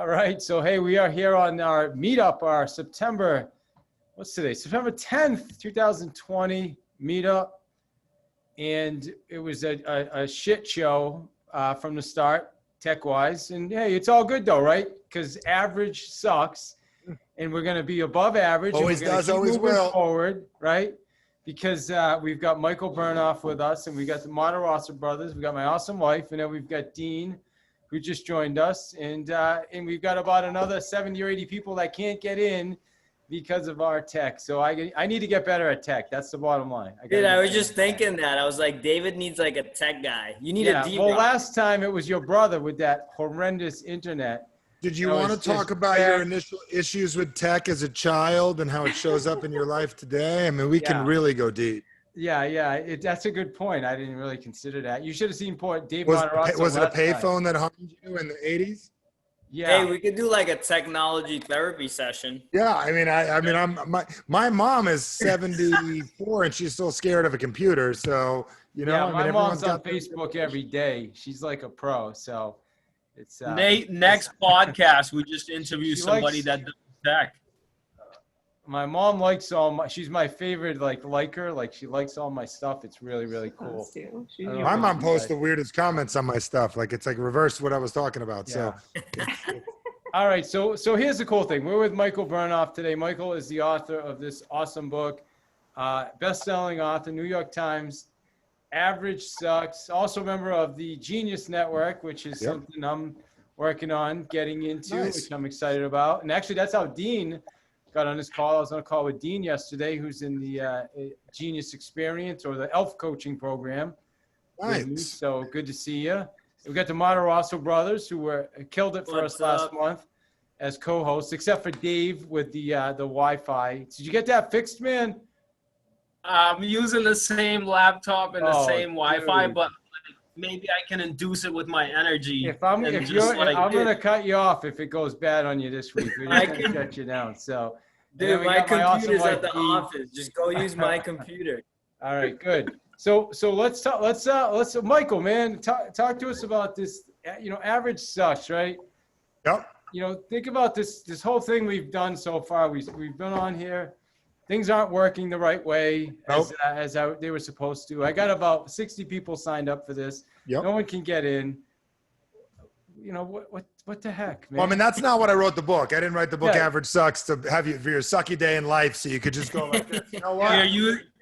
All right. So, hey, we are here on our meetup, our September, what's today? September 10th, 2020 meetup. And it was a shit show from the start, tech-wise. And hey, it's all good though, right? Because average sucks. And we're going to be above average. Always and we're does, keep always moving will. forward, right? Because we've got Michael Bernoff with us, and we got the Martiroso brothers. We got my awesome wife, and then we've got Dean, who just joined us, and we've got about another 70 or 80 people that can't get in because of our tech. So I need to get better at tech. That's the bottom line. Dude, I was just thinking that. I was like, David needs like a tech guy. You need a D-Rock. Well, last time it was your brother with that horrendous internet. Did you want to talk about your initial issues with tech as a child and how it shows up in your life today? I mean, we can really go deep. Yeah. That's a good point. I didn't really consider that. You should have seen Dave Was Martiroso. it a payphone that harmed you in the 80s? Yeah. Hey, we could do like a technology therapy session. Yeah, I mean, my mom is 74 and she's still scared of a computer. So, you know, yeah, my mom's on Facebook every day. She's like a pro. So it's Nate, next podcast, we just interview somebody that does tech. My mom likes she's my favorite, liker. Like she likes all my stuff. It's really, really cool. My mom posts the weirdest comments on my stuff. Like it's like reverse what I was talking about. Yeah. So all right. So here's the cool thing. We're with Michael Bernoff today. Michael is the author of this awesome book, best-selling author, New York Times, Average Sucks. Also a member of the Genius Network, which is something I'm working on getting into, which I'm excited about. And actually that's how Dean got on this call. I was on a call with Dean yesterday, who's in the Genius Experience or the ELF coaching program. nice. So good to see you. We got the Martiroso brothers who killed it for us last month as co-hosts, except for Dave with the Wi-Fi. Did you get that fixed, man? I'm using the same laptop and the same Wi-Fi, dude. but maybe I can induce it with my energy. I'm going to cut you off if it goes bad on you this week. We're just going to shut you down. So, dude, my computer's at the office. Just go use my computer. All right, good. So let's talk. Let's Michael, man, talk to us about this. Average sucks, right? Yep. Think about this Nope. whole thing we've done so far. We've been on here. Things aren't working the right way as they were supposed to. I got about 60 people signed up for this. Yep. No one can get in. What the heck, man? Well, I mean, that's not what I wrote the book. I didn't write the book Average Sucks to have you for your sucky day in life so you could just go like this. You know what?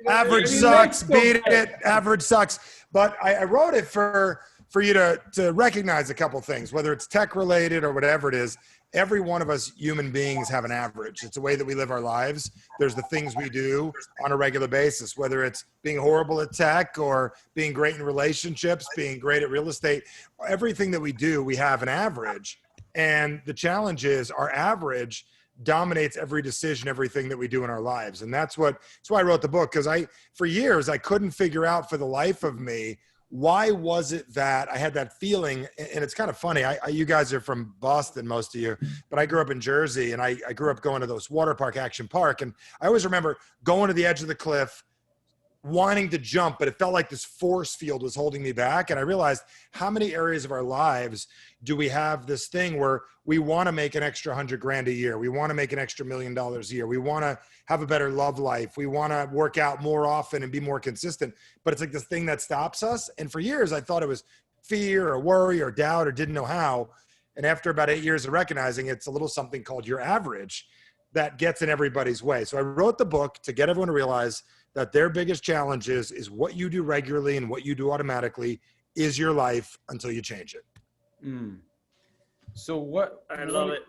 Average sucks, beat it, average sucks. But I wrote it for you to recognize a couple things, whether it's tech related or whatever it is. Every one of us human beings have an average. It's a way that we live our lives. There's the things we do on a regular basis, whether it's being horrible at tech or being great in relationships, being great at real estate. Everything that we do, we have an average. And the challenge is our average dominates every decision, everything that we do in our lives. And that's why I wrote the book, because for years, I couldn't figure out for the life of me, why was it that I had that feeling? And it's kind of funny. You guys are from Boston, most of you, but I grew up in Jersey, and I grew up going to those water park, Action Park. And I always remember going to the edge of the cliff, wanting to jump, but it felt like this force field was holding me back. And I realized how many areas of our lives do we have this thing where we want to make an extra $100,000 a year. We want to make an extra $1 million a year. We want to have a better love life. We want to work out more often and be more consistent, but it's like this thing that stops us. And for years, I thought it was fear or worry or doubt or didn't know how. And after about 8 years of recognizing it's a little something called your average that gets in everybody's way. So I wrote the book to get everyone to realize that their biggest challenge is what you do regularly and what you do automatically is your life until you change it. So what? I love it.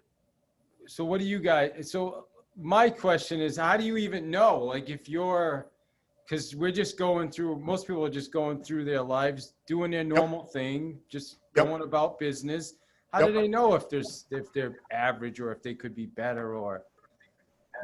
So what do you guys? So my question is, how do you even know? Like, because we're just going through. Most people are just going through their lives, doing their normal thing, just going about business. How do they know if they're average or if they could be better or?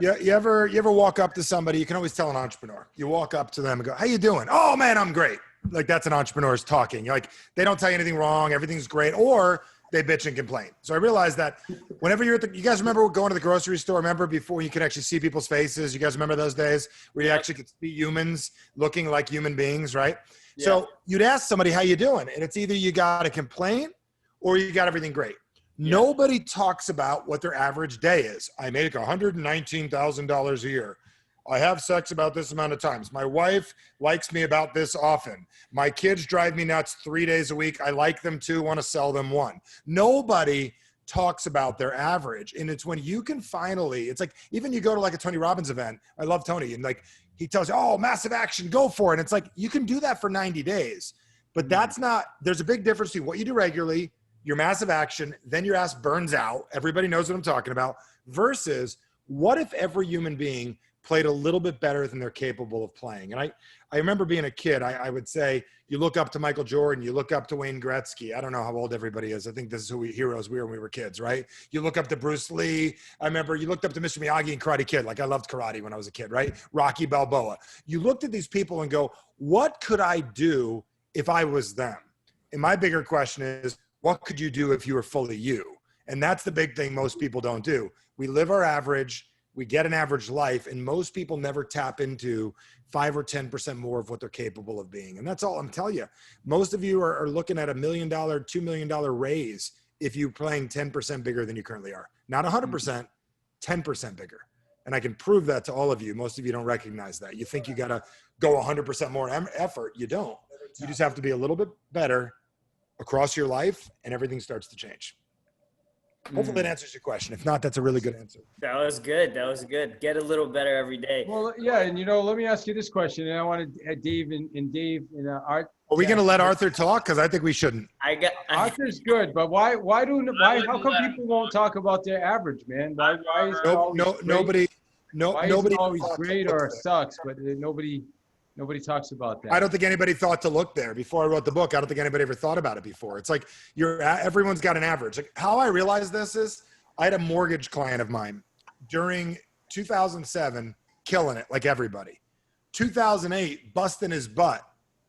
Yeah, you ever walk up to somebody? You can always tell an entrepreneur. You walk up to them and go, "How you doing?" "Oh man, I'm great." Like that's an entrepreneur's talking. You're like, they don't tell you anything wrong. Everything's great. Or they bitch and complain. So I realized that whenever you're you guys remember going to the grocery store? Remember before you could actually see people's faces? You guys remember those days where you actually could see humans looking like human beings, right? Yeah. So you'd ask somebody, "How you doing?" And it's either you got a complaint or you got everything great. Nobody talks about what their average day is. I make $119,000 a year. I have sex about this amount of times. My wife likes me about this often. My kids drive me nuts 3 days a week. I like them too, want to sell them one. Nobody talks about their average. And it's when you can finally, it's like, even you go to like a Tony Robbins event. I love Tony. And like, he tells you, oh, massive action, go for it. And it's like, you can do that for 90 days, but that's not, there's a big difference between what you do regularly, your massive action, then your ass burns out. Everybody knows what I'm talking about, versus what if every human being played a little bit better than they're capable of playing. And I remember being a kid, I would say, you look up to Michael Jordan, you look up to Wayne Gretzky. I don't know how old everybody is. I think this is who heroes we were when we were kids, right? You look up to Bruce Lee. I remember you looked up to Mr. Miyagi and Karate Kid. Like I loved karate when I was a kid, right? Rocky Balboa. You looked at these people and go, what could I do if I was them? And my bigger question is, what could you do if you were fully you? And that's the big thing most people don't do. We live our average. We get an average life, and most people never tap into 5 or 10% more of what they're capable of being. And that's all I'm telling you. Most of you are looking at $1 million, $2 million raise if you're playing 10% bigger than you currently are. Not 100%, 10% bigger. And I can prove that to all of you. Most of you don't recognize that. You think you got to go 100% more effort. You don't. You just have to be a little bit better across your life, and everything starts to change. Hopefully that answers your question. If not, that's a really good answer. That was good. That was good. Get a little better every day. Well, yeah, and let me ask you this question, and I wanted Dave and Art. Are we going to let Arthur talk? Because I think we shouldn't. Arthur's good, but why? How come people won't talk about their average, man? Why is it always nobody always great or sucks, but nobody talks about that. I don't think anybody thought to look there before I wrote the book. I don't think anybody ever thought about it before. It's like everyone's got an average. Like how I realized this is I had a mortgage client of mine during 2007, killing it like everybody. 2008, busting his butt.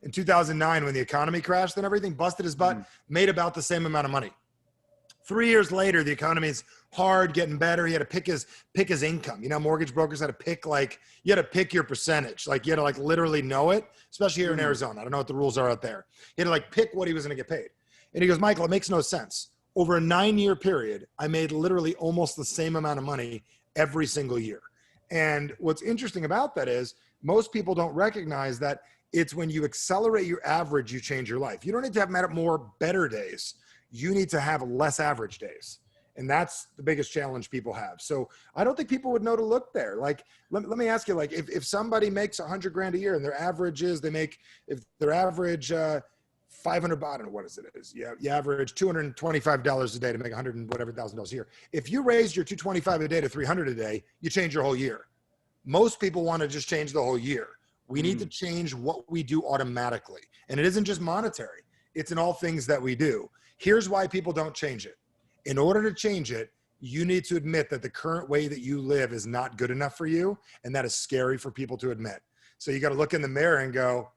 In 2009, when the economy crashed and everything, busted his butt, made about the same amount of money. 3 years later, the economy's hard, getting better. He had to pick his income. Mortgage brokers had to pick you had to pick your percentage. Like you had to literally know it, especially here in Arizona. I don't know what the rules are out there. He had to pick what he was going to get paid. And he goes, Michael, it makes no sense. Over a 9-year period, I made literally almost the same amount of money every single year. And what's interesting about that is most people don't recognize that it's when you accelerate your average, you change your life. You don't need to have more better days. You need to have less average days. And that's the biggest challenge people have. So I don't think people would know to look there. Let me ask you, if somebody makes $100,000 a year and their average is if their average 500, I don't know what is it is. You average $225 a day to make $100 and whatever $1,000 a year. If you raise your $225 a day to $300 a day, you change your whole year. Most people want to just change the whole year. We need to change what we do automatically. And it isn't just monetary. It's in all things that we do. Here's why people don't change it. In order to change it, you need to admit that the current way that you live is not good enough for you. And that is scary for people to admit. So you got to look in the mirror and go,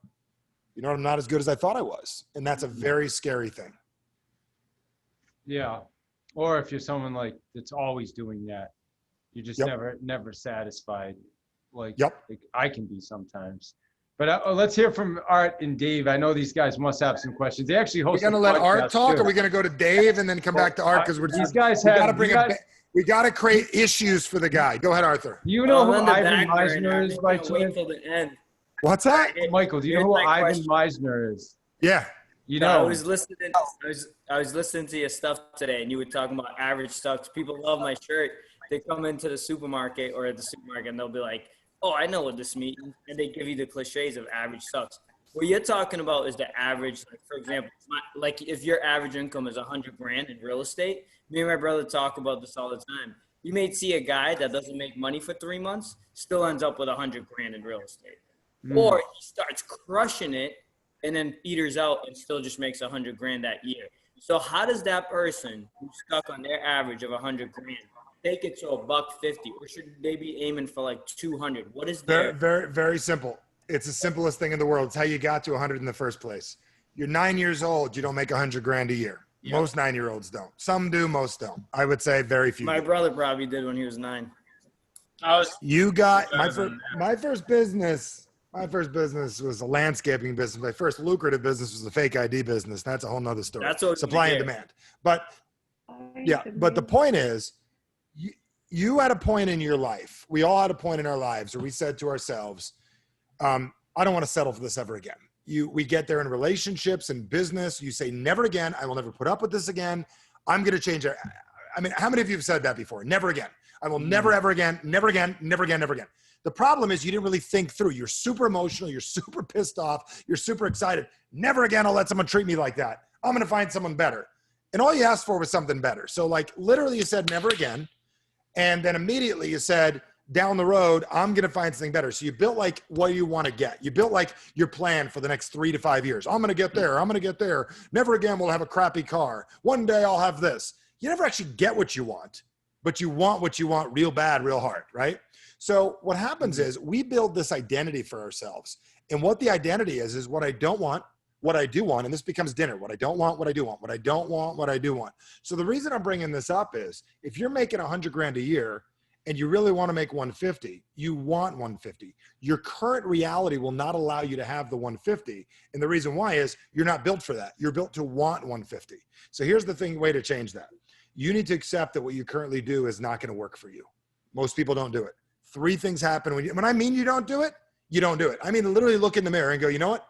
I'm not as good as I thought I was. And that's a very scary thing. Yeah. Or if you're someone that's always doing that, you're just never satisfied. Like I can be sometimes. But let's hear from Art and Dave. I know these guys must have some questions. They actually host. We're going to let Art talk, or are we going to go to Dave and then come back to Art? Because we got to create issues for the guy. Go ahead, Arthur. Do you know who Ivan Meisner is by chance? What's that? Michael, do you know who Ivan Meisner is? Yeah. I was listening. I was listening to your stuff today, and you were talking about average stuff. People love my shirt. They come into the supermarket or at the supermarket, and they'll be like, oh, I know what this means. And they give you the cliches of average sucks. What you're talking about is the average. For example, if your average income is $100,000 in real estate, me and my brother talk about this all the time. You may see a guy that doesn't make money for 3 months, still ends up with $100,000 in real estate. Or he starts crushing it and then peters out and still just makes $100,000 that year. So how does that person who's stuck on their average of $100,000 take it to $150, or should they be aiming for 200? What is very, very, very simple. It's the simplest thing in the world. It's how you got to 100 in the first place. You're 9 years old. You don't make $100,000 a year. Yep. Most 9-year-olds don't. Some do. Most don't. I would say very few. My brother probably did when he was 9. You got my first business. My first business was a landscaping business. My first lucrative business was a fake ID business. That's a whole nother story. That's what supply and demand. But Yeah, but the point is, you had a point in your life. We all had a point in our lives where we said to ourselves, I don't want to settle for this ever again. We get there in relationships and business. You say, never again. I will never put up with this again. I'm going to change it. I mean, how many of you have said that before? Never again. I will never, ever again, never again, never again, never again. The problem is you didn't really think through. You're super emotional. You're super pissed off. You're super excited. Never again, I'll let someone treat me like that. I'm going to find someone better. And all you asked for was something better. So like literally you said, never again. And then immediately you said, down the road, I'm going to find something better. So you built like what you want to get. You built like your plan for the next 3 to 5 years. I'm going to get there. I'm going to get there. Never again will have a crappy car. One day I'll have this. You never actually get what you want, but you want what you want real bad, real hard, right? So what happens is we build this identity for ourselves. And what the identity is what I don't want, what I do want, and this becomes dinner. What I don't want, what I do want, what I don't want, what I do want. So the reason I'm bringing this up is if you're making 100 grand a year and you really want to make 150, you want 150. Your current reality will not allow you to have the 150. And the reason why is you're not built for that. You're built to want 150. So here's the way to change that. You need to accept that what you currently do is not going to work for you. Most people don't do it. 3 things happen when I mean you don't do it, you don't do it. I mean literally look in the mirror and go, you know what?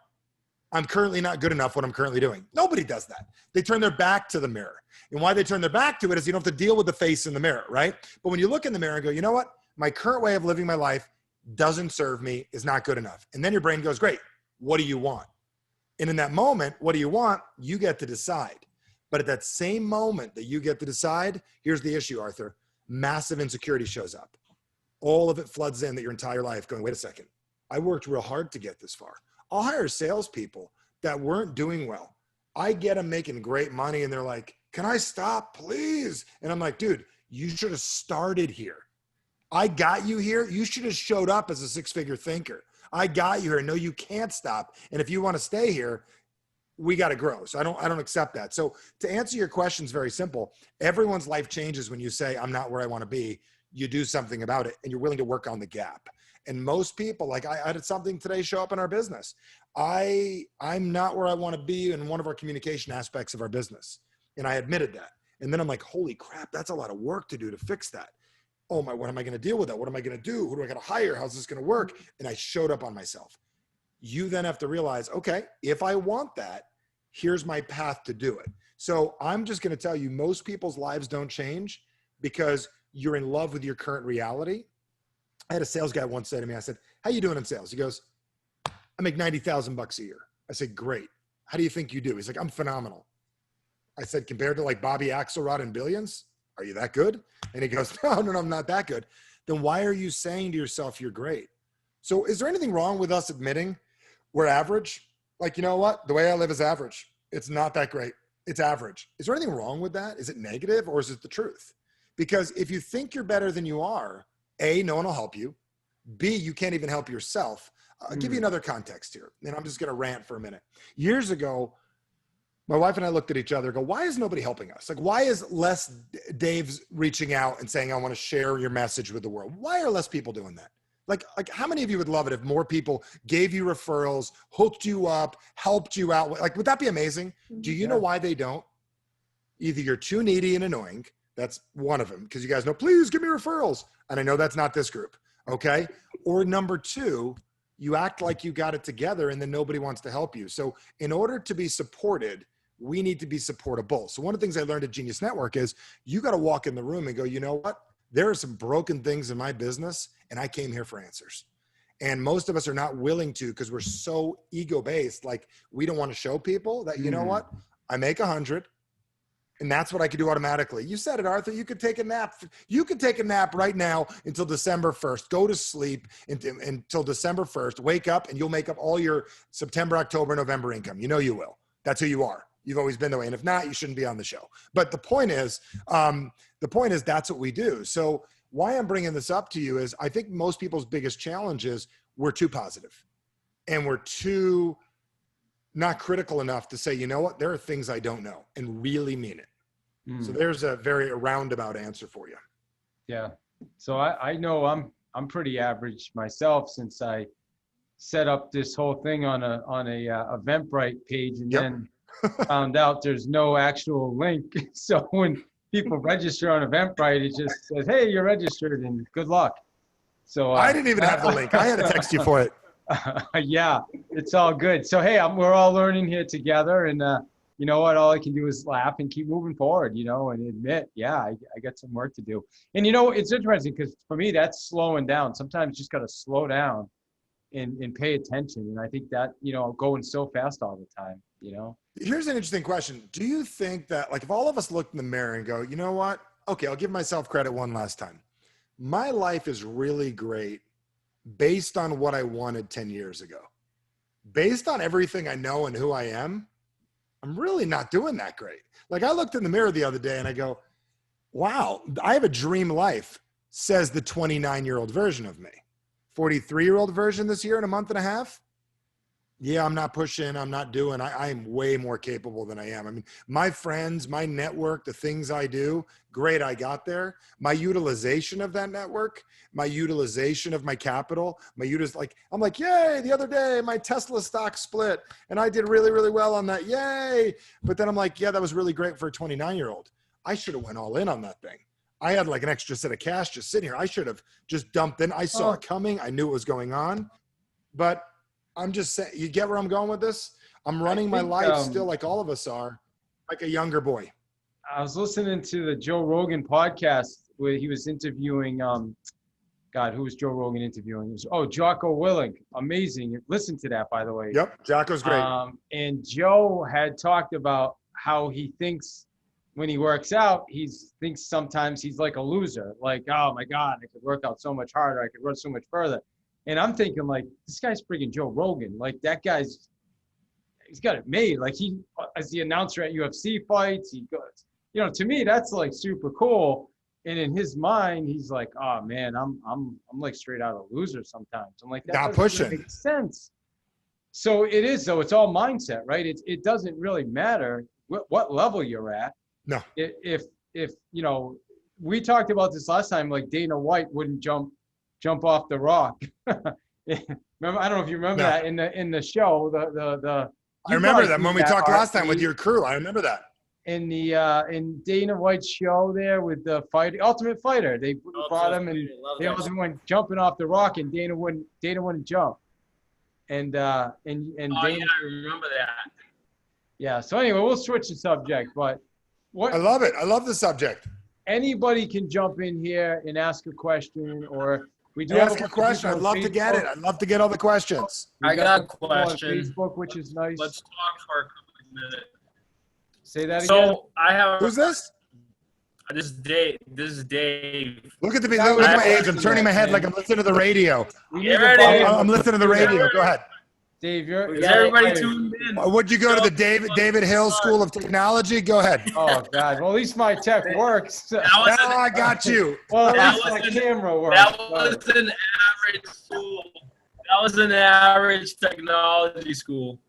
I'm currently not good enough what I'm currently doing. Nobody does that. They turn their back to the mirror. And why they turn their back to it is you don't have to deal with the face in the mirror, right? But when you look in the mirror and go, you know what? My current way of living my life doesn't serve me, is not good enough. And then your brain goes, great, what do you want? And in that moment, what do you want? You get to decide. But at that same moment that you get to decide, here's the issue, Arthur. Massive insecurity shows up. All of it floods in that your entire life going, wait a second. I worked real hard to get this far. I'll hire salespeople that weren't doing well. I get them making great money and they're like, can I stop, please? And I'm like, dude, you should have started here. I got you here. You should have showed up as a 6-figure thinker. I got you here. No, you can't stop. And if you want to stay here, we got to grow. So I don't accept that. So to answer your question is very simple. Everyone's life changes when you say, I'm not where I want to be. You do something about it and you're willing to work on the gap. And most people, like I had something today show up in our business. I'm not where I want to be in one of our communication aspects of our business. And I admitted that. And then I'm like, holy crap, that's a lot of work to do to fix that. Oh my, what am I going to deal with that? What am I going to do? Who do I got to hire? How's this going to work? And I showed up on myself. You then have to realize, okay, if I want that, here's my path to do it. So I'm just going to tell you, most people's lives don't change because you're in love with your current reality. I had a sales guy once say to me, I said, how you doing in sales? He goes, I make $90,000 a year. I said, great. How do you think you do? He's like, I'm phenomenal. I said, compared to like Bobby Axelrod in Billions, are you that good? And he goes, no, I'm not that good. Then why are you saying to yourself, you're great? So is there anything wrong with us admitting we're average? Like, you know what? The way I live is average. It's not that great. It's average. Is there anything wrong with that? Is it negative or is it the truth? Because if you think you're better than you are, A, no one will help you. B, you can't even help yourself. I'll give you another context here. And I'm just going to rant for a minute. Years ago, my wife and I looked at each other and go, why is nobody helping us? Like, why is less Dave's reaching out and saying, I want to share your message with the world? Why are less people doing that? Like how many of you would love it if more people gave you referrals, hooked you up, helped you out? Like, would that be amazing? Do you know why they don't? Either you're too needy and annoying. That's one of them. Because you guys know, please give me referrals. And I know that's not this group. Okay. Or number 2, you act like you got it together and then nobody wants to help you. So in order to be supported, we need to be supportable. So one of the things I learned at Genius Network is you got to walk in the room and go, you know what? There are some broken things in my business and I came here for answers. And most of us are not willing to because we're so ego-based. Like we don't want to show people that, you know what? I make 100 and that's what I could do automatically. You said it, Arthur. You could take a nap. You could take a nap right now until December 1st. Go to sleep until December 1st. Wake up and you'll make up all your September, October, November income. You know you will. That's who you are. You've always been that way. And if not, you shouldn't be on the show. But the point is that's what we do. So why I'm bringing this up to you is I think most people's biggest challenge is we're too positive and we're too not critical enough to say, you know what, there are things I don't know and really mean it. So there's a very roundabout answer for you. Yeah. So I know I'm pretty average myself since I set up this whole thing on a Eventbrite page and then found out there's no actual link. So when people register on Eventbrite, it just says, hey, you're registered and good luck. So I didn't even have the link. I had to text you for it. yeah, it's all good. So, hey, we're all learning here together. And you know what? All I can do is laugh and keep moving forward, and admit, yeah, I got some work to do. And, it's interesting because for me, that's slowing down. Sometimes you just got to slow down and pay attention. And I think that, going so fast all the time, Here's an interesting question. Do you think that, like, if all of us looked in the mirror and go, you know what? Okay, I'll give myself credit one last time. My life is really great based on what I wanted 10 years ago. Based on everything I know and who I am, I'm really not doing that great. Like, I looked in the mirror the other day and I go, wow, I have a dream life, says the 29-year-old version of me. 43-year-old version this year in a month and a half. Yeah, I'm not pushing. I'm not doing. I am way more capable than I am. I mean, my friends, my network, the things I do, great, I got there. My utilization of that network, my utilization of my capital, I'm like, yay, the other day, my Tesla stock split and I did really, really well on that. Yay. But then I'm like, yeah, that was really great for a 29-year-old. I should have went all in on that thing. I had like an extra set of cash just sitting here. I should have just dumped in. I saw it coming. I knew it was going on, but I'm just saying, you get where I'm going with this? I'm running my life still like all of us are, like a younger boy. I was listening to the Joe Rogan podcast where he was interviewing, who was Joe Rogan interviewing? It was, Jocko Willink. Amazing. Listen to that, by the way. Yep, Jocko's great. And Joe had talked about how he thinks when he works out, he thinks sometimes he's like a loser. Like, oh my God, I could work out so much harder. I could run so much further. And I'm thinking, like, this guy's freaking Joe Rogan. Like, that he's got it made. Like, he, as the announcer at UFC fights, he goes, to me, that's like super cool. And in his mind, he's like, oh man, I'm like straight out a loser sometimes. I'm like, that not doesn't pushing. really make sense. So it is, though. It's all mindset, right? It doesn't really matter what level you're at. No. If we talked about this last time, like Dana White wouldn't jump off the rock. Remember, I don't know if you remember that in the show. I remember that when we talked last time with your crew. I remember that. In Dana White's show there with the Ultimate Fighter, they brought him and they also went jumping off the rock, and Dana wouldn't jump. And Dana, yeah, I remember that. Yeah. So anyway, we'll switch the subject, but I love it. I love the subject. Anybody can jump in here and ask a question, or we do ask a question. I'd love to get it. I'd love to get all the questions. I got a question. On Facebook, which is nice. Let's talk for a couple of minutes. Say that again. So I have. Who's this? This is Dave. Look at my age. I'm turning my head like I'm listening to the radio. I'm listening to the radio. Go ahead. Dave, is everybody tuned in? Would you go to the David Hill School of Technology? Go ahead. Oh God! Well, at least my tech works. I got you. Well, at least my camera works. That was an average school. That was an average technology school.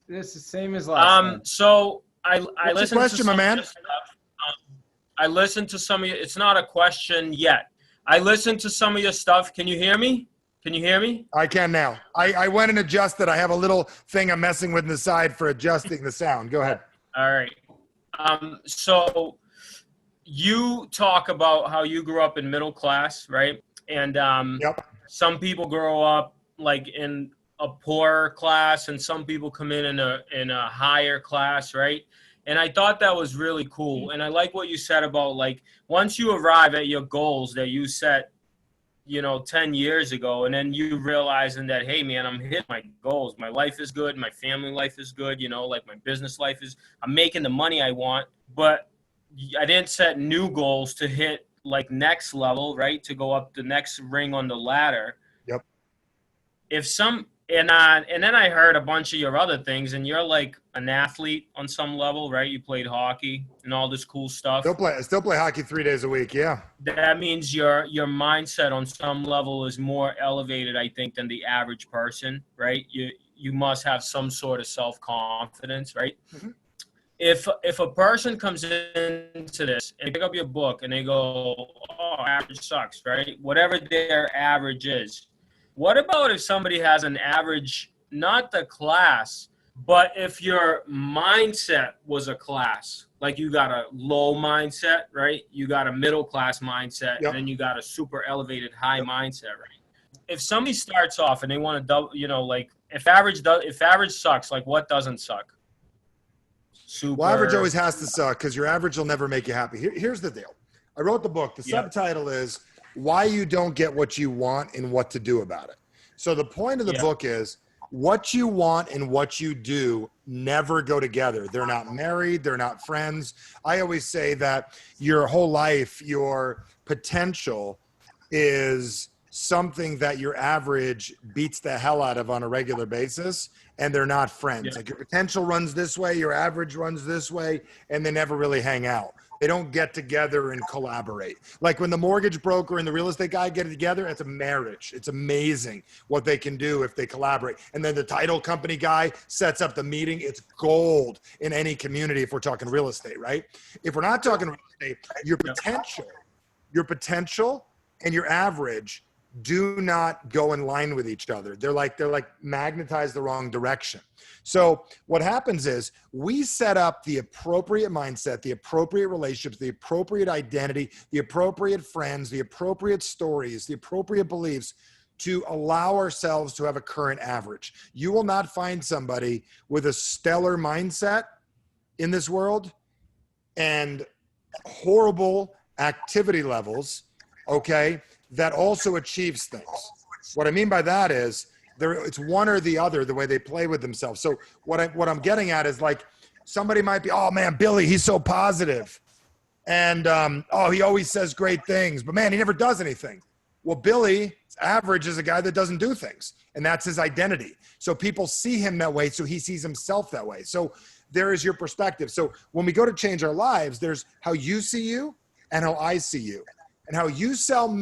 This is the same as last time. So I listened to question, my man. I listened to some of your. It's not a question yet. I listened to some of your stuff. Can you hear me? Can you hear me? I can now. I went and adjusted. I have a little thing I'm messing with in the side for adjusting the sound. Go ahead. All right. So you talk about how you grew up in middle class, right? And some people grow up like in a poorer class, and some people come in a higher class, right? And I thought that was really cool. And I like what you said about, like, once you arrive at your goals that you set, 10 years ago, and then you realizing that, hey man, I'm hitting my goals. My life is good. My family life is good. Like my business life I'm making the money I want, but I didn't set new goals to hit like next level, right? To go up the next ring on the ladder. Yep. And then I heard a bunch of your other things, and you're like an athlete on some level, right? You played hockey and all this cool stuff. I still play hockey 3 days a week. Yeah. That means your mindset on some level is more elevated, I think, than the average person, right? You must have some sort of self-confidence, right? Mm-hmm. If a person comes into this and they pick up your book and they go, oh, average sucks, right? Whatever their average is. What about if somebody has an average, not the class, but if your mindset was a class? like you got a low mindset, right? You got a middle class mindset, Yep. and then you got a super elevated high mindset, right? If somebody starts off and they want to double, you know, like if average sucks, like what doesn't suck? Super. Well, average always has to suck because your average will never make you happy. Here's the deal. I wrote the book. The subtitle is Why You Don't Get What You Want and What to Do About It. So the point of the book is what you want and what you do never go together. They're not married. They're not friends. I always say that your whole life, your potential is something that your average beats the hell out of on a regular basis, and they're not friends. Like your potential runs this way, your average runs this way, and they never really hang out. They don't get together and collaborate. Like when the mortgage broker and the real estate guy get together, it's a marriage. It's amazing what they can do if they collaborate. And then the title company guy sets up the meeting. It's gold in any community if we're talking real estate, right? If we're not talking real estate, your potential and your average do not go in line with each other. They're like magnetized the wrong direction. So what happens is we set up the appropriate mindset, the appropriate relationships, the appropriate identity, the appropriate friends, the appropriate stories, the appropriate beliefs to allow ourselves to have a current average. You will not find somebody with a stellar mindset in this world and horrible activity levels, okay, that also achieves things. What I mean by that is it's one or the other, the way they play with themselves. So what I'm getting at is like somebody might be, oh man, Billy, he's so positive. And he always says great things, but man, he never does anything. Well, Billy's average is a guy that doesn't do things, and that's his identity. So people see him that way, so he sees himself that way. So there is your perspective. So when we go to change our lives, there's how you see you and how I see you. And how you sell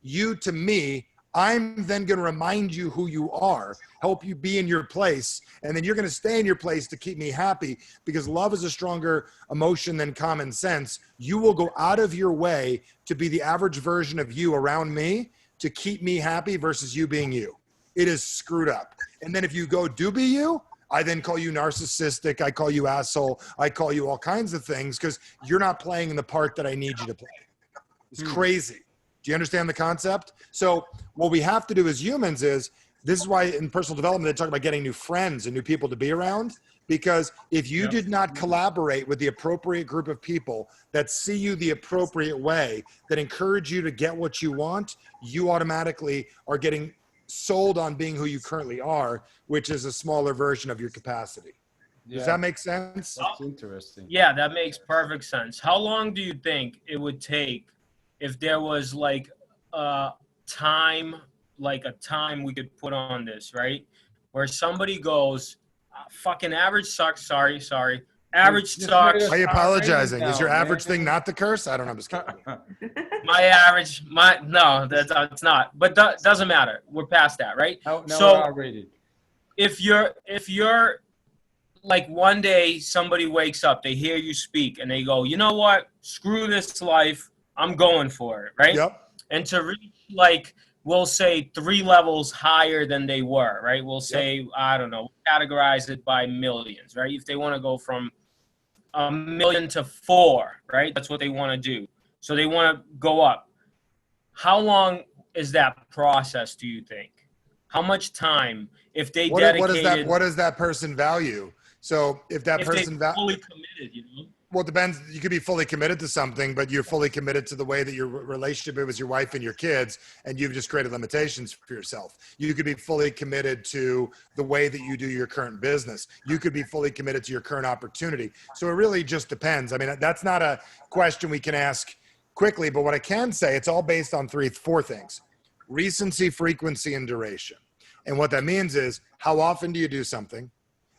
you to me, I'm then going to remind you who you are, help you be in your place, and then you're going to stay in your place to keep me happy because love is a stronger emotion than common sense. You will go out of your way to be the average version of you around me to keep me happy versus you being you. It is screwed up. And then if you go do be you, I then call you narcissistic. I call you asshole. I call you all kinds of things because you're not playing the part that I need you to play. It's crazy. Do you understand the concept? So what we have to do as humans is, this is why in personal development, they talk about getting new friends and new people to be around, because if you did not collaborate with the appropriate group of people that see you the appropriate way, that encourage you to get what you want, you automatically are getting sold on being who you currently are, which is a smaller version of your capacity. Does that make sense? That's interesting. Yeah, that makes perfect sense. How long do you think it would take if there was like a time we could put on this, right? Where somebody goes, fucking average sucks. Sorry. Average sucks. Why are you apologizing? Is your average thing not to curse? I don't know. I'm just kidding. No, it's not. But doesn't matter. We're past that, right? No, so we're R-rated. If you're like one day somebody wakes up, they hear you speak, and they go, you know what? Screw this life. I'm going for it, right? Yep. And to reach, like, we'll say 3 levels higher than they were, right? We'll say, I don't know, categorize it by millions, right? If they want to go from 1 million to 4, right? That's what they want to do. So they want to go up. How long is that process, do you think? How much time, if they dedicated? What does that person value? So if that person fully committed, you know? Well, it depends. You could be fully committed to something, but you're fully committed to the way that your relationship is with your wife and your kids, and you've just created limitations for yourself. You could be fully committed to the way that you do your current business. You could be fully committed to your current opportunity. So it really just depends. I mean, that's not a question we can ask quickly, but what I can say, it's all based on 4 things: recency, frequency, and duration. And what that means is, how often do you do something?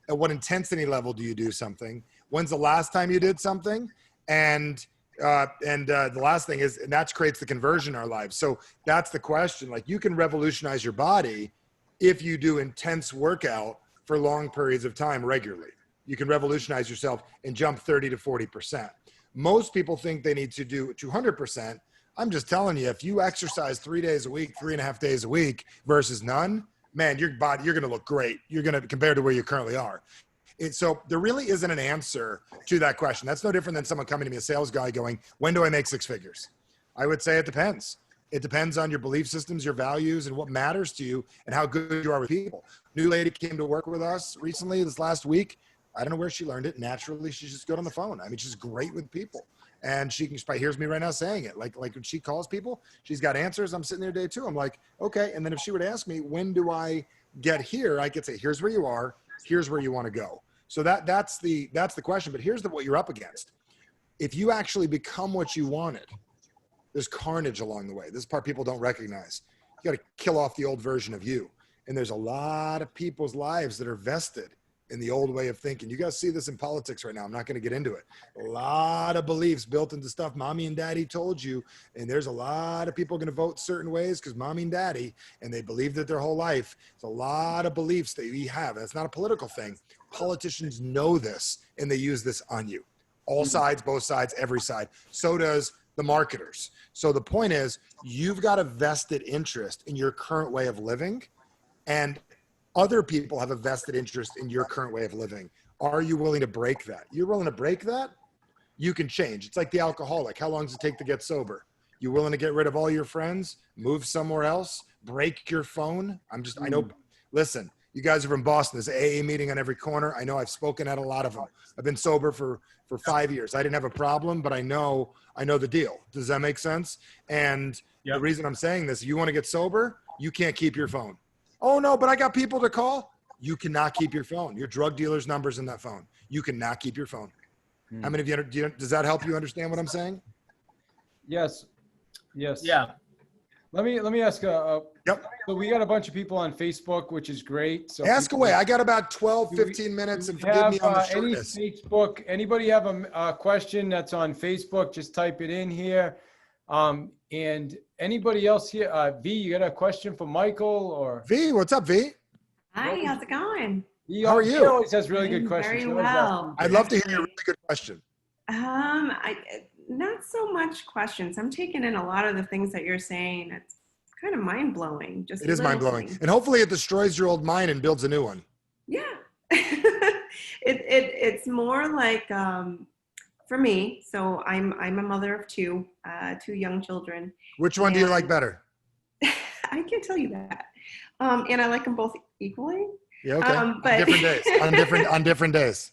At what intensity level do you do something? When's the last time you did something? And the last thing is, and that creates the conversion in our lives. So that's the question. Like, you can revolutionize your body if you do intense workout for long periods of time regularly. You can revolutionize yourself and jump 30 to 40%. Most people think they need to do 200%. I'm just telling you, if you exercise 3 days a week, 3.5 days a week versus none, man, your body, you're going to look great. You're going to, compared to where you currently are. So there really isn't an answer to that question. That's no different than someone coming to me, a sales guy going, when do I make 6 figures? I would say it depends. It depends on your belief systems, your values, and what matters to you and how good you are with people. New lady came to work with us recently this last week. I don't know where she learned it. Naturally, she's just good on the phone. I mean, she's great with people. And she probably hears me right now saying it. Like when she calls people, she's got answers. I'm sitting there day 2. I'm like, okay. And then if she would ask me, when do I get here? I could say, here's where you are. Here's where you want to go. So that's the question. But here's what you're up against. If you actually become what you wanted, there's carnage along the way. This part people don't recognize. You got to kill off the old version of you. And there's a lot of people's lives that are vested in the old way of thinking. You guys see this in politics right now. I'm not going to get into it. A lot of beliefs built into stuff mommy and daddy told you. And there's a lot of people going to vote certain ways because mommy and daddy, and they believed it their whole life. It's a lot of beliefs that we have. That's not a political thing. Politicians know this, and they use this on you. All sides, both sides, every side. So does the marketers. So the point is, you've got a vested interest in your current way of living, and other people have a vested interest in your current way of living. Are you willing to break that? You're willing to break that? You can change. It's like the alcoholic. How long does it take to get sober? You willing to get rid of all your friends, move somewhere else, break your phone? I know, listen, you guys are from Boston. There's an AA meeting on every corner. I know I've spoken at a lot of them. I've been sober for 5 years. I didn't have a problem, but I know the deal. Does that make sense? And the reason I'm saying this, you want to get sober, you can't keep your phone. Oh no, but I got people to call. You cannot keep your phone. Your drug dealer's number's in that phone. You cannot keep your phone. How many of you, does that help you understand what I'm saying? Yes. Yeah. Let me ask Yep. So we got a bunch of people on Facebook, which is great. So ask away. I got about 12, 15 minutes, and forgive me on the shortness. Anybody have a question that's on Facebook, just type it in here. And anybody else here, V, you got a question for Michael or? V, what's up, V? Hi, how's it going? How are you? He always has really good questions. Very well. I'd love to hear a really good question. Not so much questions. I'm taking in a lot of the things that you're saying. It's kind of mind blowing. It is mind blowing, and hopefully it destroys your old mind and builds a new one. Yeah, it's more like for me. So I'm a mother of two young children. Which one do you like better? I can't tell you that, and I like them both equally. Yeah, okay. But on different days. On different days.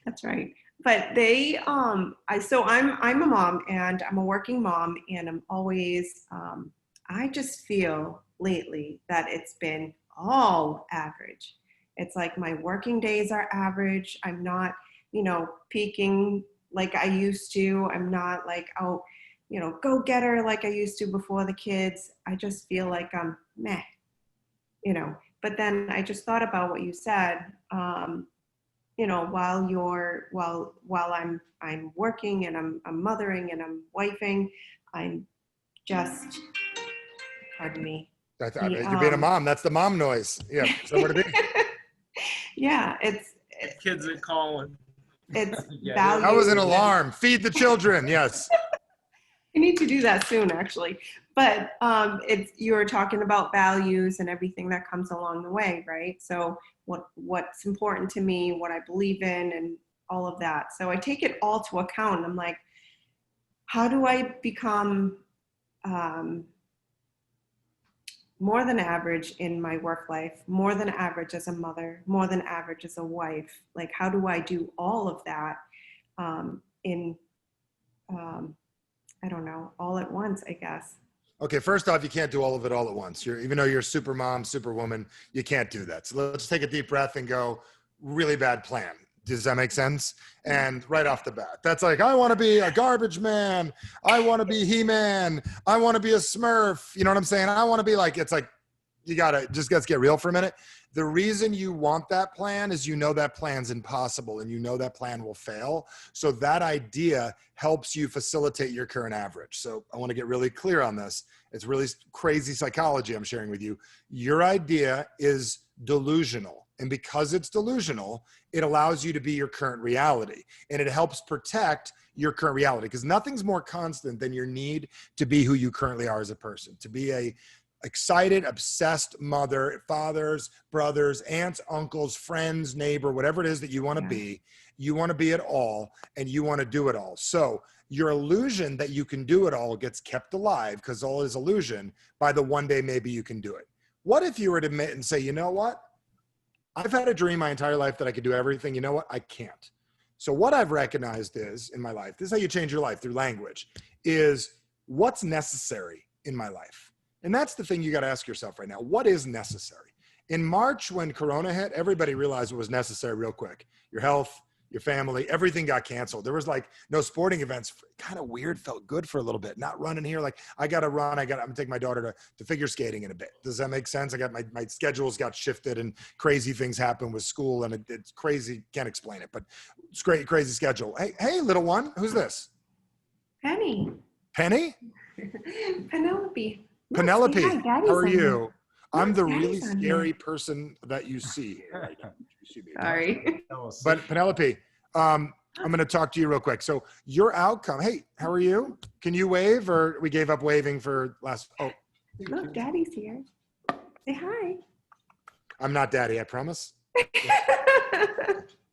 That's right. But they, I'm a mom and I'm a working mom, and I'm always, I just feel lately that it's been all average. It's like my working days are average. I'm not, peaking like I used to. I'm not like, go get her like I used to before the kids. I just feel like I'm meh, but then I just thought about what you said, while I'm working and I'm mothering and I'm wifing, I'm just, pardon me. You're being a mom. That's the mom noise. Yeah. So what it is. Yeah, it's kids are calling. It's That was an alarm. Feed the children. Yes. I need to do that soon, actually. But you're talking about values and everything that comes along the way, right? So what's important to me, what I believe in, and all of that. So I take it all to account. I'm like, how do I become more than average in my work life, more than average as a mother, more than average as a wife? Like, how do I do all of that I don't know, all at once, I guess. Okay, first off, you can't do all of it all at once. Even though you're super mom, superwoman, you can't do that. So let's take a deep breath and go, really bad plan. Does that make sense? And right off the bat, that's like, I want to be a garbage man. I want to be He-Man. I want to be a Smurf. You know what I'm saying? I want to be like, it's like, let's get real for a minute. The reason you want that plan is that plan's impossible and that plan will fail. So that idea helps you facilitate your current average. So I want to get really clear on this. It's really crazy psychology I'm sharing with you. Your idea is delusional. And because it's delusional, it allows you to be your current reality. And it helps protect your current reality, because nothing's more constant than your need to be who you currently are as a person, to be a excited, obsessed mother, fathers, brothers, aunts, uncles, friends, neighbor, whatever it is that you want to be. You want to be it all, and you want to do it all. So your illusion that you can do it all gets kept alive, because all is illusion, by the one day maybe you can do it. What if you were to admit and say, you know what? I've had a dream my entire life that I could do everything. You know what? I can't. So what I've recognized is in my life, this is how you change your life, through language, is what's necessary in my life. And that's the thing you got to ask yourself right now. What is necessary? In March, when Corona hit, everybody realized what was necessary real quick. Your health, your family, everything got canceled. There was like no sporting events. Kind of weird, felt good for a little bit. Not running here. Like I got to run. I'm going to take my daughter to figure skating in a bit. Does that make sense? I got my schedules got shifted and crazy things happened with school, and it's crazy. Can't explain it, but it's great, crazy schedule. Hey, little one, who's this? Penny. Penny? Penelope. Penelope, Look, hi, how are you? Look, I'm the Daddy's really on scary here. person that you see here right now. Sorry. But Penelope, I'm going to talk to you real quick. So your outcome, hey, how are you? Can you wave, or we gave up waving for last, Look, Daddy's here. Say hi. I'm not daddy, I promise.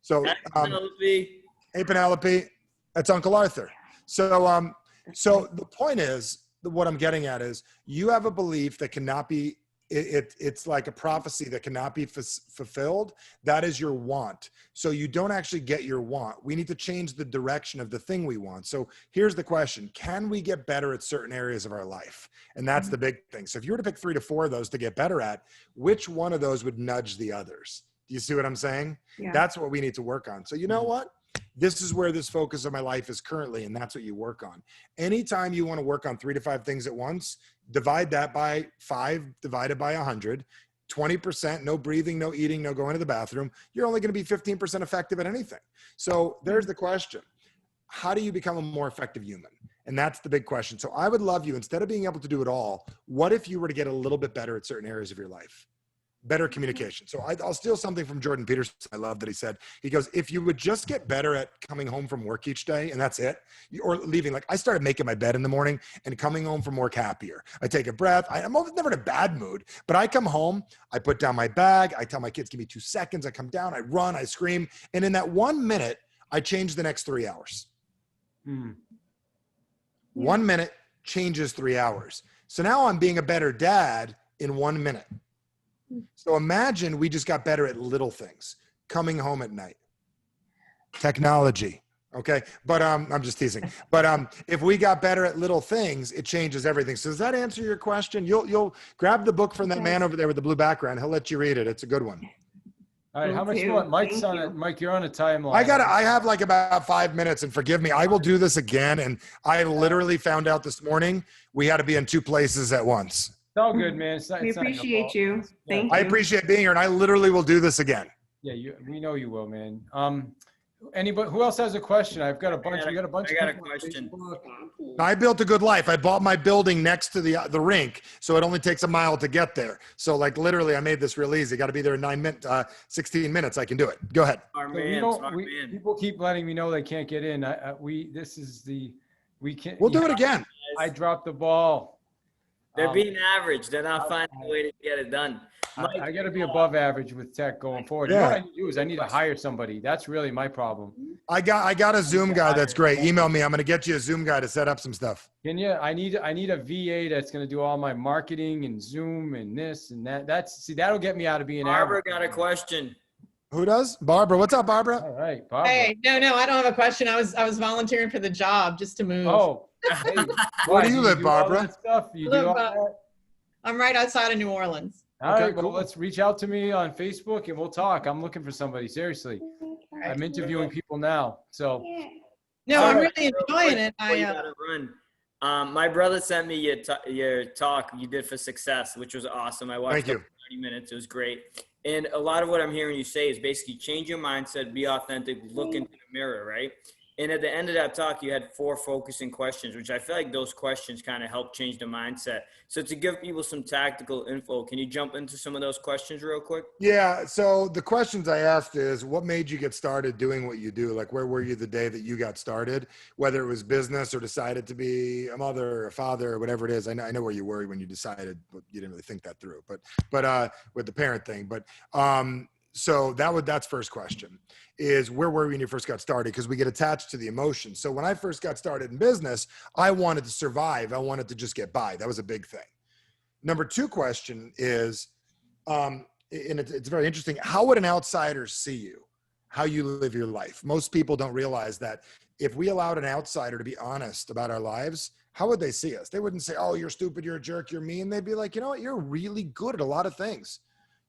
So, Penelope. hey, Penelope, that's Uncle Arthur. So, so the point is, what I'm getting at is you have a belief that cannot be, it's like a prophecy that cannot be fulfilled. That is your want. So you don't actually get your want. We need to change the direction of the thing we want. So here's the question. Can we get better at certain areas of our life? And that's the big thing. So if you were to pick 3 to 4 of those to get better at, which one of those would nudge the others? Do you see what I'm saying? Yeah. That's what we need to work on. So you know what? This is where this focus of my life is currently, and that's what you work on. Anytime you want to work on 3 to 5 things at once, divide that by 5 divided by 100, 20%, no breathing, no eating, no going to the bathroom. You're only going to be 15% effective at anything. So there's the question. How do you become a more effective human? And that's the big question. So I would love you, instead of being able to do it all, what if you were to get a little bit better at certain areas of your life? Better communication. So I'll steal something from Jordan Peterson. I love that he said, he goes, if you would just get better at coming home from work each day, and that's it, or leaving, like I started making my bed in the morning and coming home from work happier. I take a breath. I'm never in a bad mood, but I come home, I put down my bag. I tell my kids, give me 2 seconds. I come down, I run, I scream. And in that 1 minute, I change the next 3 hours. 1 minute changes 3 hours. So now I'm being a better dad in 1 minute. So imagine we just got better at little things, coming home at night, technology. Okay. But I'm just teasing, but if we got better at little things, it changes everything. So does that answer your question? You'll grab the book from that man over there with the blue background. He'll let you read it. It's a good one. All right, how much you want? Mike's on it. Mike, you're on a timeline. I have like about 5 minutes, and forgive me, I will do this again. And I literally found out this morning we had to be in 2 places at once. It's all good, man. We appreciate you. Thank you. I appreciate being here, and I literally will do this again. Yeah, we know you will, man. Anybody who else has a question? I've got a bunch. We got a bunch. I got a question. I built a good life. I bought my building next to the rink, so it only takes a mile to get there. So like literally, I made this real easy. Got to be there in 16 minutes. I can do it. Go ahead. People keep letting me know they can't get in. We can't. We'll do it again. I dropped the ball. They're being average. They're not finding a way to get it done. Mike, I got to be above average with tech going forward. Yeah. You know what I need to do is I need to hire somebody. That's really my problem. I got a Zoom guy that's great. Email me. I'm going to get you a Zoom guy to set up some stuff. Can you? I need a VA that's going to do all my marketing and Zoom and this and that. That'll get me out of being Barbara average. got a question. Who does? Barbara. What's up, Barbara? All right, Barbara. Hey, no, I don't have a question. I was volunteering for the job just to move. Oh, hey, Where do you live, do all Barbara? that stuff? You do all that? I'm right outside of New Orleans. All Okay, right, well, cool. let's reach out to me on Facebook and we'll talk. I'm looking for somebody, seriously. I'm interviewing people now, so. No, All I'm right. really enjoying it. You gotta run. My brother sent me your talk you did for success, which was awesome. I watched Thank you. it for 30 minutes. It was great. And a lot of what I'm hearing you say is basically change your mindset, be authentic, look into the mirror, right? And at the end of that talk, you had 4 focusing questions, which I feel like those questions kind of help change the mindset. So to give people some tactical info, can you jump into some of those questions real quick? Yeah. So the questions I asked is, what made you get started doing what you do? Like, where were you the day that you got started, whether it was business or decided to be a mother or a father or whatever it is. I know where you were when you decided, but you didn't really think that through, but with the parent thing, so that's first question is, where were you when you first got started? Because we get attached to the emotion. So when I first got started in business, I wanted to survive. I wanted to just get by. That was a big thing. Number 2 question is, and it's very interesting. How would an outsider see you? How you live your life? Most people don't realize that if we allowed an outsider to be honest about our lives, how would they see us? They wouldn't say, oh, you're stupid, you're a jerk, you're mean. They'd be like, you know what? You're really good at a lot of things.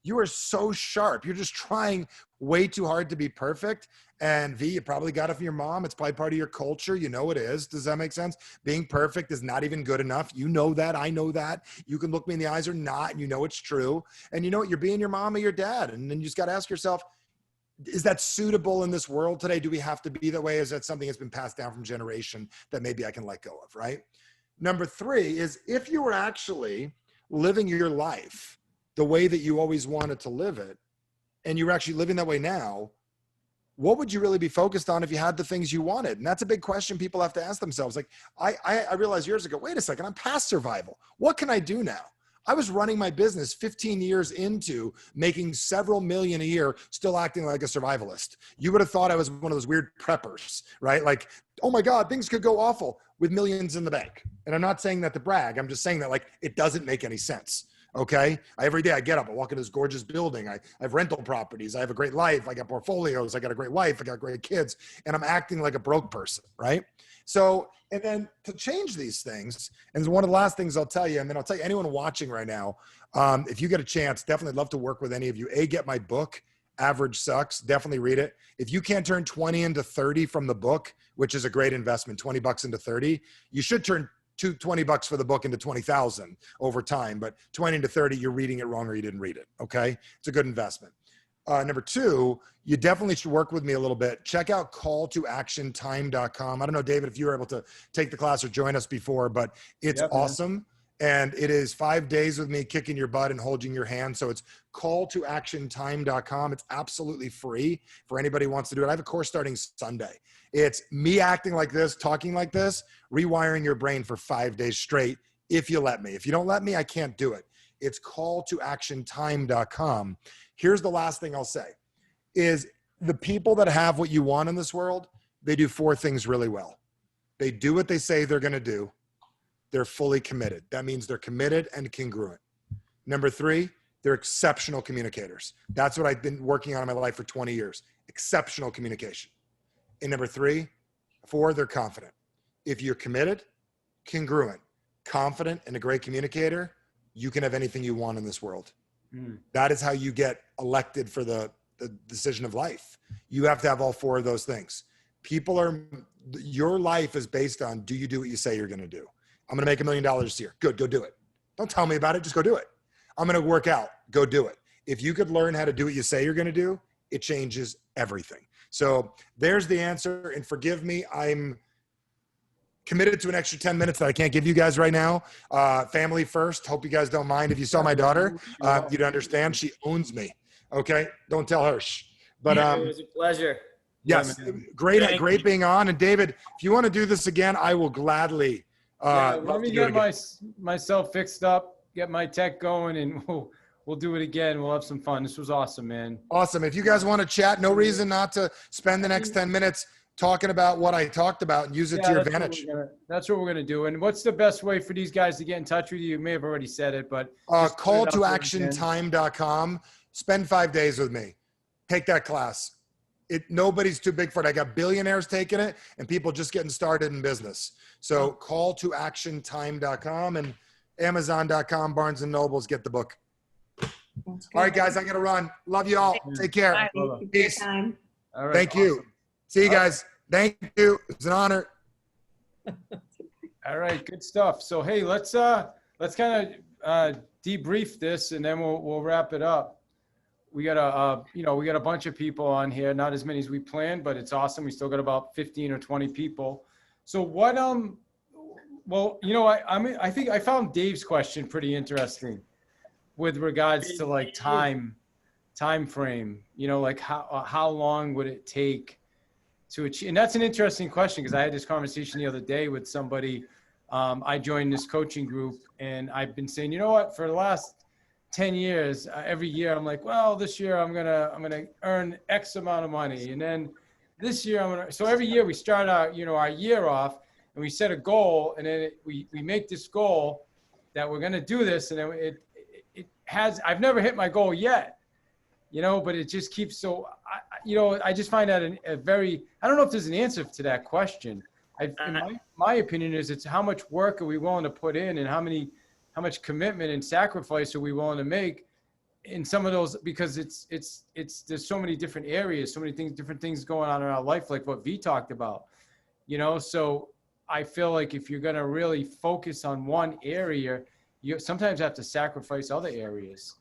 You are so sharp. You're just trying way too hard to be perfect. And V, you probably got it from your mom. It's probably part of your culture. You know it is. Does that make sense? Being perfect is not even good enough. You know that. I know that. You can look me in the eyes or not, and you know it's true. And you know what? You're being your mom or your dad. And then you just got to ask yourself, is that suitable in this world today? Do we have to be that way? Is that something that's been passed down from generation that maybe I can let go of, right? Number 3 is, if you were actually living your life the way that you always wanted to live it, and you're actually living that way now, what would you really be focused on if you had the things you wanted? And that's a big question people have to ask themselves. Like, I realized years ago, wait a second, I'm past survival. What can I do now? I was running my business 15 years into making several million a year, still acting like a survivalist. You would have thought I was one of those weird preppers, right? Like, oh my God, things could go awful with millions in the bank. And I'm not saying that to brag. I'm just saying that, like, it doesn't make any sense. Okay. Every day I get up, I walk into this gorgeous building. I have rental properties. I have a great life. I got portfolios. I got a great wife. I got great kids, and I'm acting like a broke person. Right. So, and then to change these things, and one of the last things I'll tell you, and then I'll tell you anyone watching right now, if you get a chance, definitely love to work with any of you. Get my book, Average Sucks. Definitely read it. If you can't turn 20 into 30 from the book, which is a great investment, $20 into 30, you should turn $20 for the book into 20,000 over time, but 20 to 30, you're reading it wrong or you didn't read it. Okay. It's a good investment. Number 2, you definitely should work with me a little bit. Check out calltoactiontime.com. I don't know, David, if you were able to take the class or join us before, but it's awesome. And it is 5 days with me kicking your butt and holding your hand. So it's calltoactiontime.com. It's absolutely free for anybody who wants to do it. I have a course starting Sunday. It's me acting like this, talking like this, rewiring your brain for 5 days straight, if you let me. If you don't let me, I can't do it. It's calltoactiontime.com. Here's the last thing I'll say is, the people that have what you want in this world, they do 4 things really well. They do what they say they're going to do. They're fully committed. That means they're committed and congruent. Number 3, they're exceptional communicators. That's what I've been working on in my life for 20 years. Exceptional communication. And number 4, they're confident. If you're committed, congruent, confident, and a great communicator, you can have anything you want in this world. That is how you get elected for the decision of life. You have to have all 4 of those things. Your life is based on, do you do what you say you're going to do? I'm going to make $1 million this year. Good, go do it. Don't tell me about it. Just go do it. I'm going to work out. Go do it. If you could learn how to do what you say you're going to do, it changes everything. So there's the answer. And forgive me, I'm committed to an extra 10 minutes that I can't give you guys right now. Family first. Hope you guys don't mind. If you saw my daughter, you'd understand. She owns me. Okay. Don't tell her. But it was a pleasure. Yes. Great being on. And David, if you want to do this again, I will gladly. Let me get myself fixed up, get my tech going, and we'll do it again. We'll have some fun. This was awesome, man. Awesome. If you guys want to chat, no reason not to spend the next 10 minutes talking about what I talked about and use it to your advantage. That's what we're going to do. And what's the best way for these guys to get in touch with you? You may have already said it, but calltoactiontime.com. Spend 5 days with me. Take that class. Nobody's too big for it. I got billionaires taking it and people just getting started in business. So calltoactiontime.com and amazon.com, Barnes and Nobles, get the book. All right, guys, I got to run. Love you all. Take care. Bye. Peace. All right, Thank you. See you guys. Thank you. It's an honor. All right, good stuff. So, hey, let's kind of debrief this and then we'll wrap it up. we got a bunch of people on here, not as many as we planned, but it's awesome. We still got about 15 or 20 people. So what, well, I think I found Dave's question pretty interesting with regards to like time frame, like how long would it take to achieve? And that's an interesting question, because I had this conversation the other day with somebody. I joined this coaching group, and I've been saying, you know what, for the last 10 years, every year I'm like, well, this year I'm gonna earn X amount of money, and then this year so every year we start our year off, and we set a goal, and then we make this goal that we're gonna do this, and then I've never hit my goal yet, but it just keeps, so I just find that a very, I don't know if there's an answer to that question. My opinion is, it's how much work are we willing to put in, and how much commitment and sacrifice are we willing to make in some of those, because there's so many different areas, so many different things going on in our life, like what V talked about, so I feel like if you're going to really focus on one area, you sometimes have to sacrifice other areas.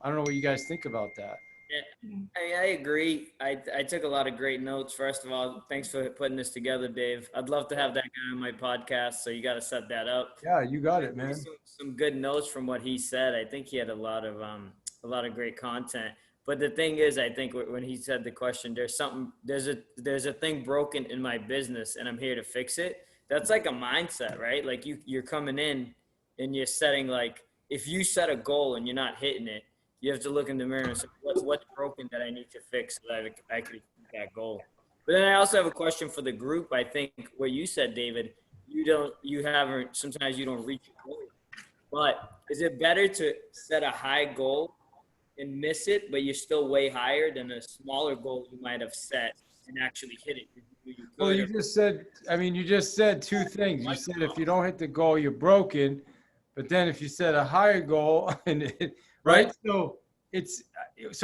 I don't know what you guys think about that. Yeah, I agree. I took a lot of great notes. First of all, thanks for putting this together, Dave. I'd love to have that guy on my podcast, so you got to set that up. Yeah, you got it, man. Some good notes from what he said. I think he had a lot of great content. But the thing is, I think when he said the question, there's a thing broken in my business, and I'm here to fix it. That's like a mindset, right? Like you're coming in and you're setting, like, if you set a goal and you're not hitting it, you have to look in the mirror and say, what's broken that I need to fix so that I could achieve that goal. But then I also have a question for the group. I think what you said, David, sometimes you don't reach your goal. But is it better to set a high goal and miss it, but you're still way higher than a smaller goal you might have set and actually hit it? Well, you just said two things. You said if you don't hit the goal, you're broken. But then if you set a higher goal right? So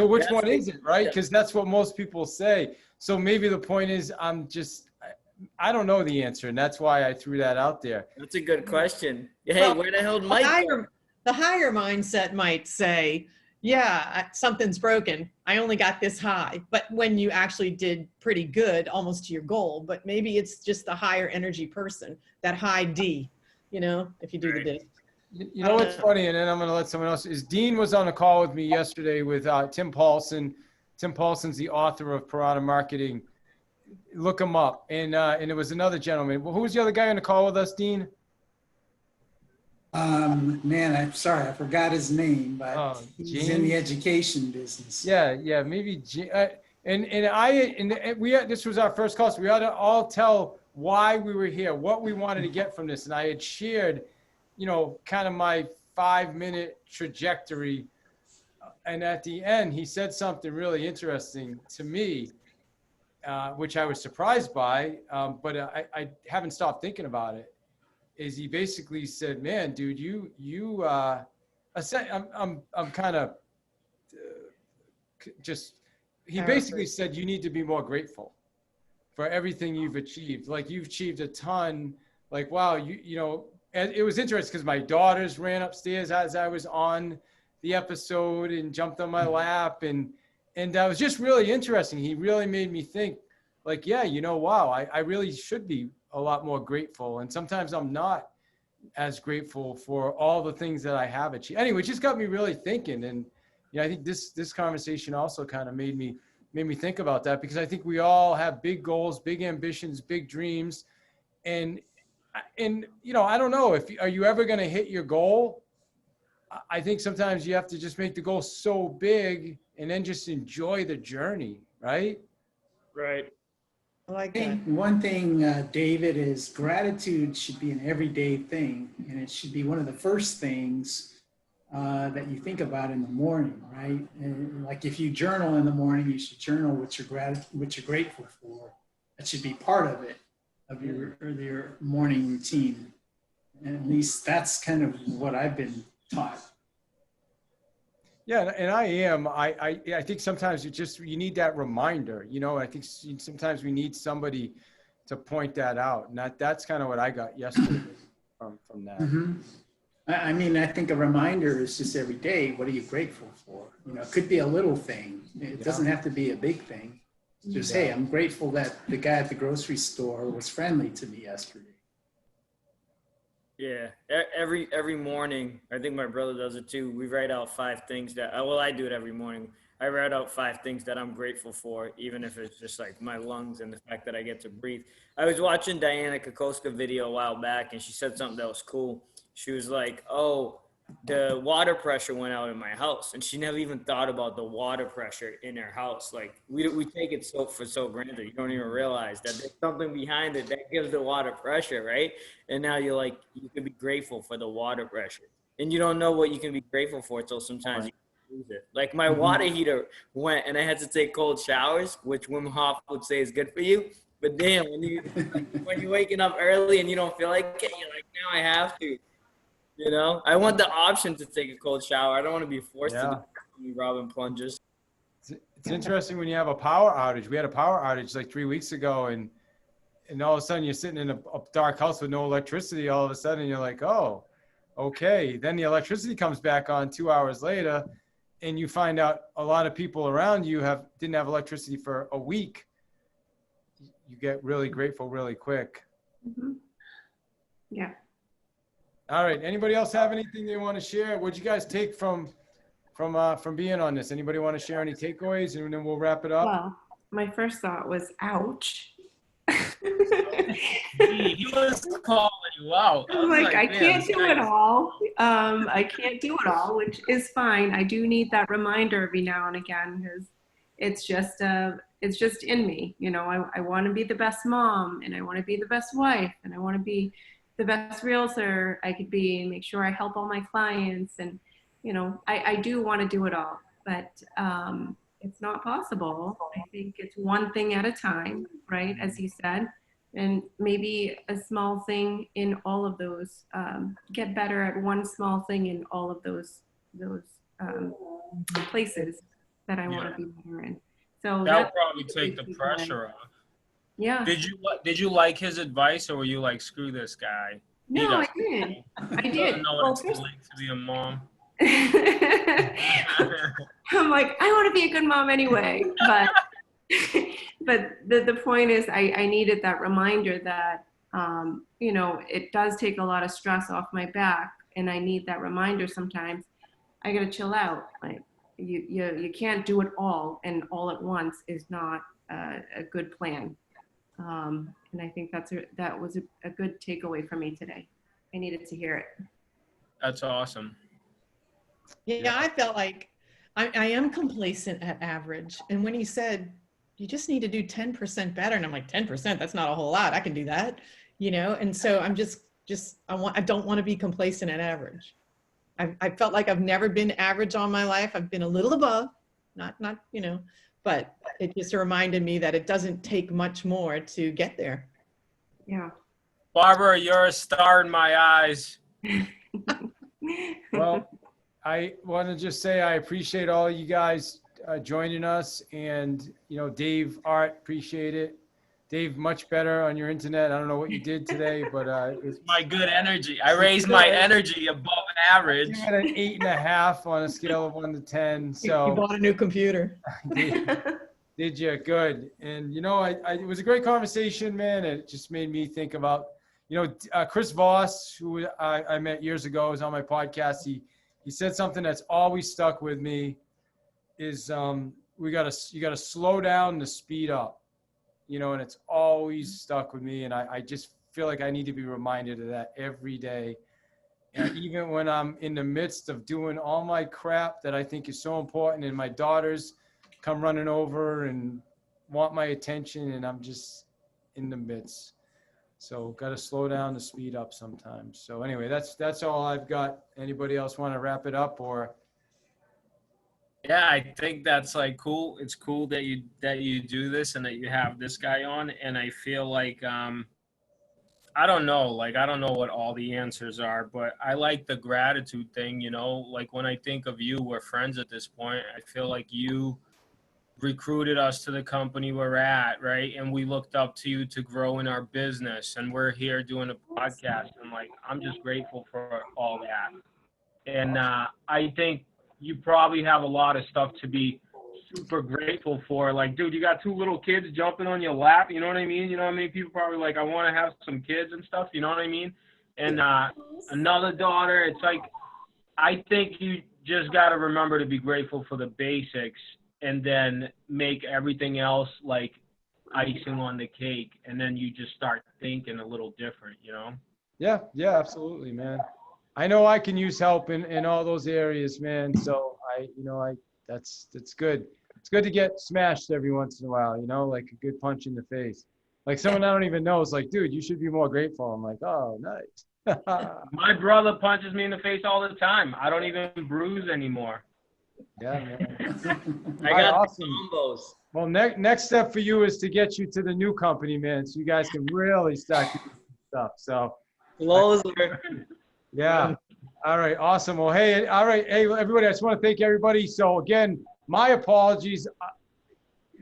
which one is it, right? Because that's what most people say. So maybe the point is, I don't know the answer, and that's why I threw that out there. That's a good question. Hey, where the hell did Mike go? The higher mindset might say, yeah, something's broken. I only got this high. But when you actually did pretty good, almost to your goal, but maybe it's just the higher energy person, that high D, if you do the D. You know what's funny, and then I'm going to let someone else, is Dean was on a call with me yesterday with Tim Paulson. Tim Paulson's the author of Piranha Marketing. Look him up. And it was another gentleman. Well, who was the other guy on the call with us, Dean? Man, I'm sorry, I forgot his name, but he's in the education business. Yeah, maybe. This was our first call, so we ought to all tell why we were here, what we wanted to get from this. And I had shared, kind of my 5-minute trajectory. And at the end, he said something really interesting to me, which I was surprised by, but I haven't stopped thinking about it. Is he basically said, man, dude, I'm kind of he basically said, you need to be more grateful for everything you've achieved. Like, you've achieved a ton. Like, wow, and it was interesting because my daughters ran upstairs as I was on the episode and jumped on my lap. And that was just really interesting. He really made me think, like, yeah, wow, I really should be a lot more grateful. And sometimes I'm not as grateful for all the things that I have achieved. Anyway, it just got me really thinking. And I think this conversation also kind of made me think about that, because I think we all have big goals, big ambitions, big dreams. And I don't know, are you ever going to hit your goal? I think sometimes you have to just make the goal so big and then just enjoy the journey, right? Right. I think one thing, David, is gratitude should be an everyday thing, and it should be one of the first things that you think about in the morning, right? And like, if you journal in the morning, you should journal what you're grateful for. That should be part of it, of your morning routine. And at least that's kind of what I've been taught. Yeah, and I think sometimes you need that reminder, I think sometimes we need somebody to point that out. And that's kind of what I got yesterday from that. Mm-hmm. I mean, I think a reminder is just every day, what are you grateful for? You know, it could be a little thing. It doesn't have to be a big thing. Just, hey, I'm grateful that the guy at the grocery store was friendly to me yesterday. Yeah, every morning, I think my brother does it too. We write out 5 things that, well, I do it every morning. I write out 5 things that I'm grateful for, even if it's just like my lungs and the fact that I get to breathe. I was watching Diana Kokoska video a while back, and she said something that was cool. She was like, oh, the water pressure went out in my house, and she never even thought about the water pressure in her house. Like we take it so granted, you don't even realize that there's something behind it that gives the water pressure, right? And now you're like, you can be grateful for the water pressure, and you don't know what you can be grateful for until sometimes you lose it. Like my water heater went, and I had to take cold showers, which Wim Hof would say is good for you. But damn, when you're waking up early and you don't feel like it, you're like, now I have to. You know, I want the option to take a cold shower. I don't want to be forced to do Robin plunges. It's interesting when you have a power outage. We had a power outage like 3 weeks ago, and all of a sudden you're sitting in a dark house with no electricity. All of a sudden you're like, oh, okay. Then the electricity comes back on 2 hours later, and you find out a lot of people around you didn't have electricity for a week. You get really grateful really quick. Mm-hmm. Yeah. All right. Anybody else have anything they want to share? What'd you guys take from being on this? Anybody want to share any takeaways, and then we'll wrap it up? Well, my first thought was, ouch. He was calling you out. I'm like, I can't do it all. I can't do it all, which is fine. I do need that reminder every now and again, because it's just in me. You know, I want to be the best mom, and I want to be the best wife, and I want to be the best realtor I could be, and make sure I help all my clients. And, you know, I do want to do it all, but it's not possible. I think it's one thing at a time, right? As you said, and maybe a small thing in all of those, get better at one small thing in all of those places that I want to be better in. So that'll probably take the pressure off. Yeah. Did you like his advice, or were you like, screw this guy? No, I did. I did. He doesn't know what it's like to be a mom. I'm like, I want to be a good mom anyway, but the point is, I needed that reminder that you know, it does take a lot of stress off my back, and I need that reminder sometimes. I gotta chill out. Like you can't do it all, and all at once is not a good plan. And I think that was a good takeaway for me today. I needed to hear it. That's awesome. Yeah, I felt like I am complacent at average. And when he said, you just need to do 10% better, and I'm like, 10%, that's not a whole lot. I can do that, you know? And so I'm I don't want to be complacent at average. I felt like I've never been average all my life. I've been a little above, not, you know, but it just reminded me that it doesn't take much more to get there. Yeah. Barbara, you're a star in my eyes. Well, I want to just say I appreciate all you guys joining us, and, you know, Dave, Art, appreciate it. Dave, much better on your internet. I don't know what you did today, but it's my good energy. I raised my energy above average. You had an 8.5 on a scale of 1 to 10. So you bought a new computer. Did you? Good. And, you know, it was a great conversation, man. It just made me think about, you know, Chris Voss, who I met years ago, was on my podcast. He said something that's always stuck with me is you got to slow down to speed up, you know, and it's always stuck with me. And I just feel like I need to be reminded of that every day. And even when I'm in the midst of doing all my crap that I think is so important, and my daughters come running over and want my attention, and I'm just in the midst. So got to slow down to speed up sometimes. So anyway, that's all I've got. Anybody else want to wrap it up, or? Yeah, I think that's like cool. It's cool that you do this and that you have this guy on. And I feel like I don't know what all the answers are, but I like the gratitude thing, you know, like when I think of you, we're friends at this point. I feel like you recruited us to the company we're at, right? And we looked up to you to grow in our business, and we're here doing a podcast, and like, I'm just grateful for all that. And I think you probably have a lot of stuff to be super grateful for. Like, dude, you got 2 little kids jumping on your lap, you know what I mean? You know what I mean? People probably like, I want to have some kids and stuff, you know what I mean? And another daughter, it's like, I think you just got to remember to be grateful for the basics, and then make everything else like icing on the cake. And then you just start thinking a little different, you know? Yeah, yeah, absolutely, man. I know I can use help in all those areas, man. So that's good. It's good to get smashed every once in a while, you know, like a good punch in the face. Like someone I don't even know is like, dude, you should be more grateful. I'm like, oh, nice. My brother punches me in the face all the time. I don't even bruise anymore. Yeah, man. I got awesome. combos. Well, next step for you is to get you to the new company, man, so you guys can really start doing stuff. So, Closer. yeah. All right. Awesome. Well, hey, all right. Hey, everybody, I just want to thank everybody. So again, my apologies.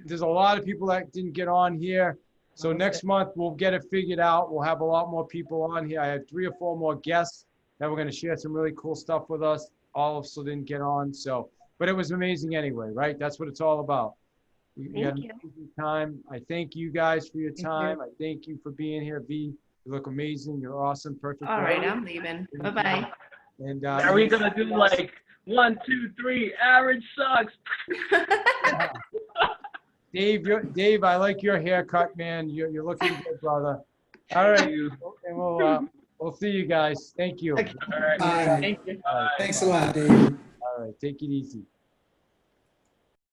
There's a lot of people that didn't get on here. So next month we'll get it figured out. We'll have a lot more people on here. I have 3 or 4 more guests that we're going to share some really cool stuff with us. All of them didn't get on. So, but it was amazing anyway, right? That's what it's all about. We had an amazing time. I thank you guys for your time. I thank you for being here, V. You look amazing. You're awesome. Perfect. All right, I'm leaving. Bye-bye. And are we gonna do like 1, 2, 3? Average sucks. Dave, I like your haircut, man. You're looking good, brother. All right, and we'll see you guys. Thank you. Bye. Thank you. Thanks a lot, David. All right, take it easy.